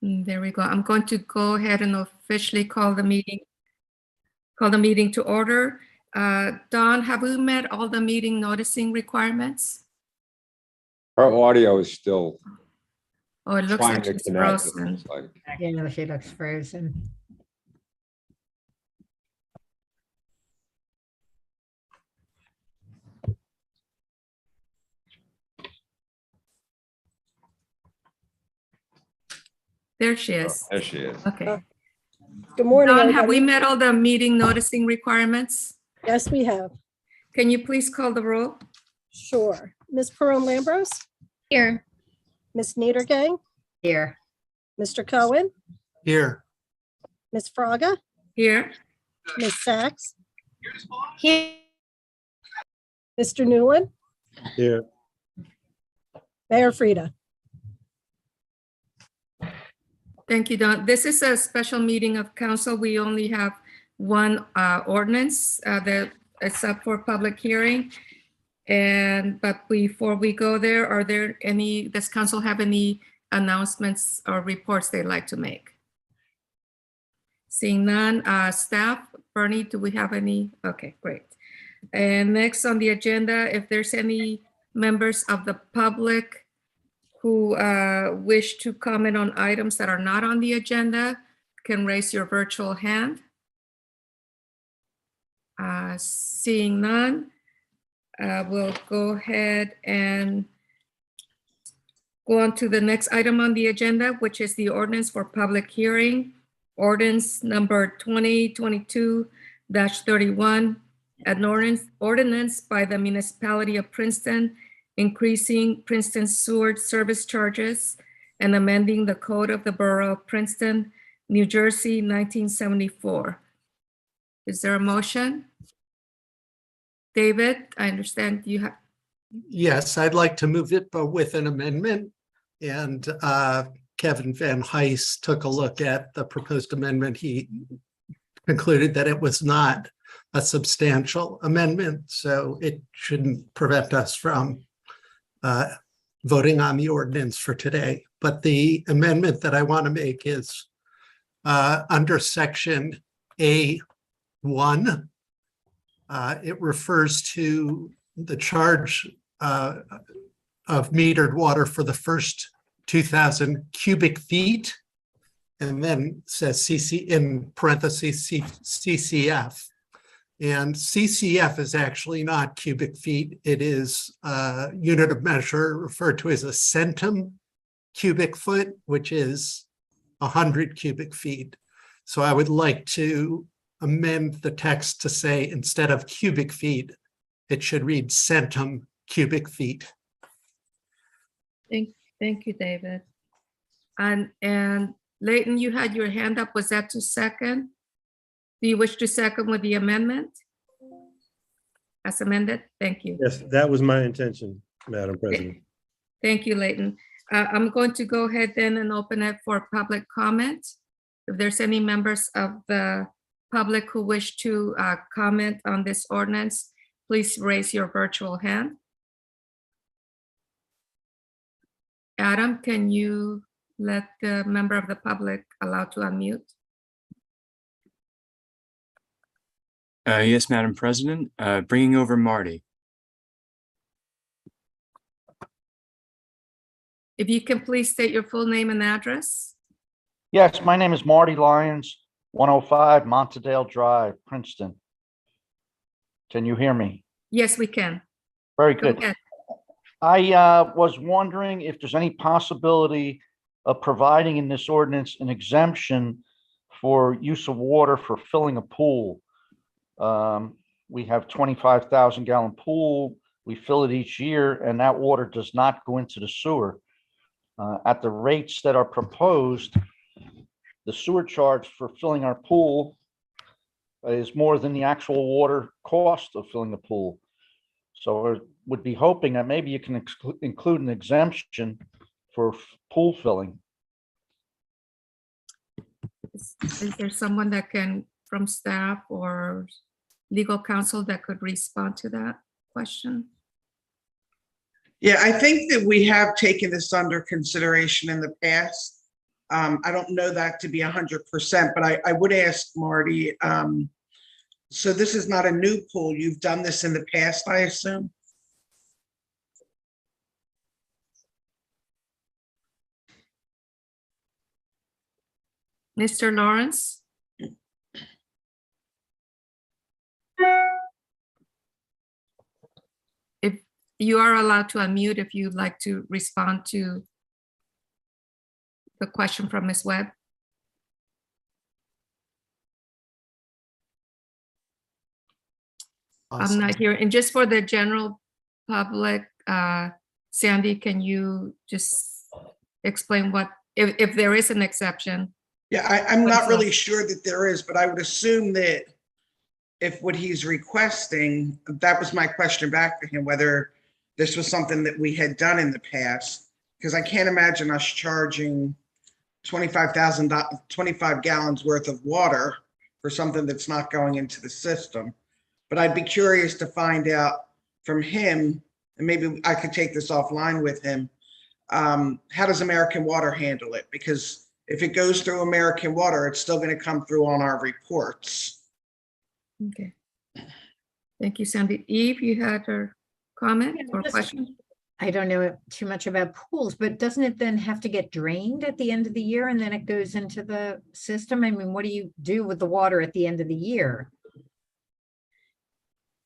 There we go. I'm going to go ahead and officially call the meeting to order. Dawn, have we met all the meeting noticing requirements? Her audio is still Oh, it looks trying like to she's connect. frozen. It's like, You know, she looks frozen. There she is. there she is. Okay. Good morning, Dawn, have we everybody. met all the meeting noticing requirements? Yes, we have. Can you please call the roll? Sure. Ms. Perone-Lambros, Here. Ms. Niedergang, Here. Mr. Cohen, Here. Ms. Fraga, Here. Ms. Sachs, Here. Mr. Newland, Here. Mayor Frida. Thank you, Dawn. This is a special meeting of council. We only have one ordinance that is up for public hearing. But before we go there, does council have any announcements or reports they'd like to make? Seeing none, staff, Bernie, do we have any? Okay, great. And next on the agenda, if there's any members of the public who wish to comment on items that are not on the agenda, can raise your virtual hand. Seeing none, we'll go ahead and go on to the next item on the agenda, which is the ordinance for public hearing. Ordinance number 2022-31, an ordinance by the municipality of Princeton increasing Princeton sewer service charges and amending the code of the borough of Princeton, New Jersey, 1974. Is there a motion? David, I understand you have. Yes, I'd like to move it, but with an amendment. And Kevin Van Heist took a look at the proposed amendment. He concluded that it was not a substantial amendment, so it shouldn't prevent us from voting on the ordinance for today. But the amendment that I want to make is under section A1. It refers to the charge of metered water for the first 2,000 cubic feet, and then says CC in parentheses CCF. And CCF is actually not cubic feet. It is a unit of measure referred to as a centum cubic foot, which is 100 cubic feet. So I would like to amend the text to say, instead of cubic feet, it should read centum cubic feet. Thank you, David. And Leighton, you had your hand up. Was that to second? Do you wish to second with the amendment? As amended? Thank you. Yes, that was my intention, Madam President. Thank you, Leighton. I'm going to go ahead then and open it for public comment. If there's any members of the public who wish to comment on this ordinance, please raise your virtual hand. Adam, can you let the member of the public allow to unmute? Yes, Madam President. Bringing over Marty. If you can please state your full name and address. Yes, my name is Marty Lyons, 105 Montedale Drive, Princeton. Can you hear me? Yes, we can. Very Go good. ahead. I was wondering if there's any possibility of providing in this ordinance an exemption for use of water for filling a pool. We have 25,000 gallon pool. We fill it each year, and that water does not go into the sewer. At the rates that are proposed, the sewer charge for filling our pool is more than the actual water cost of filling the pool. So I would be hoping that maybe you can include an exemption for pool filling. Is there someone that can, from staff or legal counsel, that could respond to that question? Yeah, I think that we have taken this under consideration in the past. I don't know that to be 100%, but I would ask Marty, so this is not a new pool. You've done this in the past, I assume? Mr. Lawrence? If you are allowed to unmute if you'd like to respond to the question from Ms. Webb. I'm not here. And just for the general public, Sandy, can you just explain what, if there is an exception? Yeah, I'm not What's really sure that there is, but I would assume that if what he's requesting, that was my question back to him, whether this was something that we had done in the past, because I can't imagine us charging 25 gallons worth of water for something that's not going into the system. But I'd be curious to find out from him, and maybe I could take this offline with him. How does American Water handle it? Because if it goes through American Water, it's still going to come through on our reports. Okay. Thank you, Sandy. Eve, you had a comment Yeah, or just- question? I don't know too much about pools, but doesn't it then have to get drained at the end of the year and then it goes into the system? I mean, what do you do with the water at the end of the year?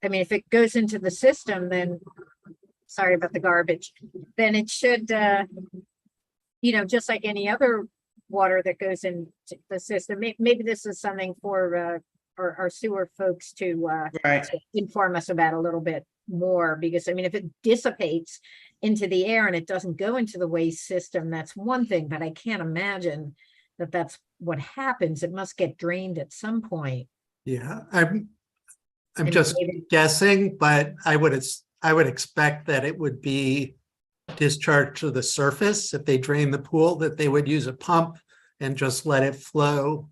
I mean, if it goes into the system, then, sorry about the garbage, then it should, just like any other water that goes into the system. Maybe this is something for our sewer folks to Right. inform us about a little bit more, because I mean, if it dissipates into the air and it doesn't go into the waste system, that's one thing, but I can't imagine that that's what happens. It must get drained at some point. Yeah, I'm And just maybe- guessing, but I would expect that it would be discharged to the surface. If they drain the pool, that they would use a pump and just let it flow,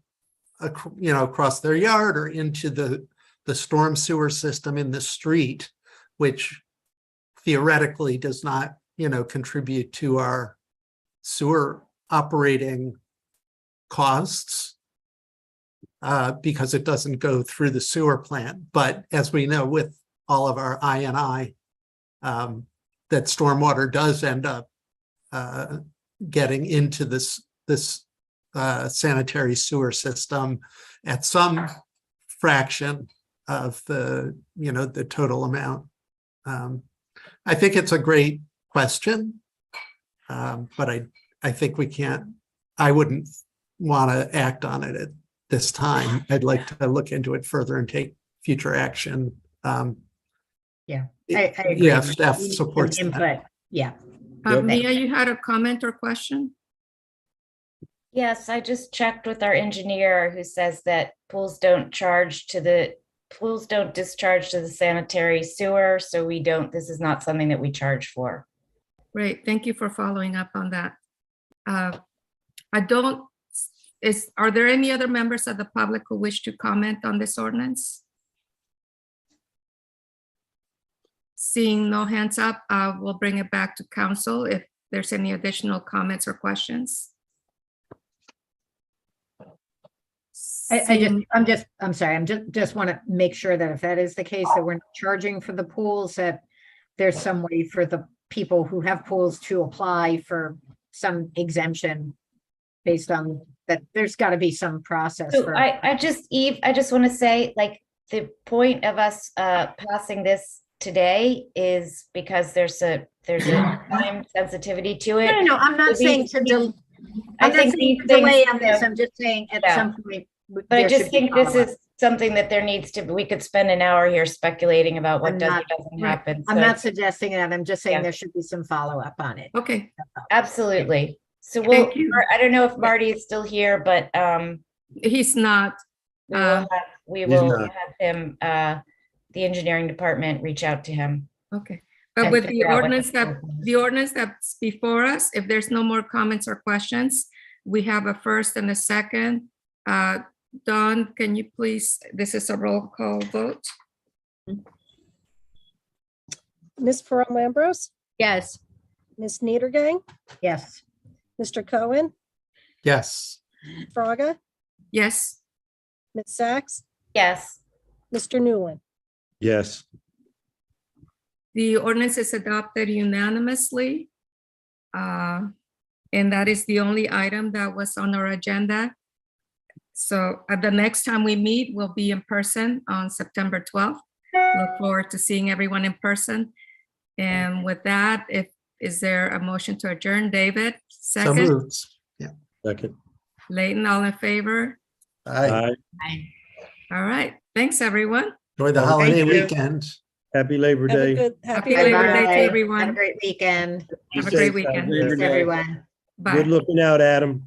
across their yard or into the storm sewer system in the street, which theoretically does not, contribute to our sewer operating costs, because it doesn't go through the sewer plant. But as we know, with all of our INI, that stormwater does end up getting into this sanitary sewer system at some fraction of the total amount. I think it's a great question, but I think I wouldn't want to act on it at this time. I'd like to look into it further and take future action. Yeah, I agree. Yeah, staff We need some supports that. input. Yeah. Yep. Mia, you had a comment or question? Yes, I just checked with our engineer who says that pools don't discharge to the sanitary sewer, so this is not something that we charge for. Great, thank you for following up on that. Are there any other members of the public who wish to comment on this ordinance? Seeing no hands up, we'll bring it back to council if there's any additional comments or questions. I'm sorry, just want to make sure that if that is the case, that we're not charging for the pools, that there's some way for the people who have pools to apply for some exemption based on that. There's got to be some process So for. Eve, I just want to say, like, the point of us passing this today is because there's a time sensitivity to it. No, I'm not saying to I I'm not think saying these delay things, on this. I'm just saying at Yeah. some point. But there I just should be think this follow-up. is something that we could spend an hour here speculating about what I'm does or not- doesn't happen. I'm So- not suggesting that. I'm just saying Yeah. there should be some follow-up on it. Okay, Absolutely. So Thank you. I don't know if Marty is still here, but he's not. we will not. have him, the engineering department, reach out to him. Okay, but And with the figure out what ordinance that's before us, if there's no more comments or questions, we have a first and a second. Dawn, can you please, this is a roll call vote. Ms. Ferrand-Lambros, Yes. Ms. Niedergang, Yes. Mr. Cohen, Yes. Fraga, Yes, Ms. Sacks, Yes, Mr. Newland. Yes, the ordinance is adopted unanimously. And that is the only item that was on our agenda. So at the next time we meet, we'll be in person on September 12th. Look forward to seeing everyone in person. And with that, is there a motion to adjourn? David, So second. moved. Yeah. second. Leighton, all in favor? Aye. Aye. All right, thanks, everyone. Enjoy the Thank holiday you. weekend. Happy Labor Have a Day. good, Happy happy Labor Labor Day Day. to Have a everyone. great weekend. Have a Be great safe out weekend. there. Thanks, everyone. Bye. Good looking out, Adam.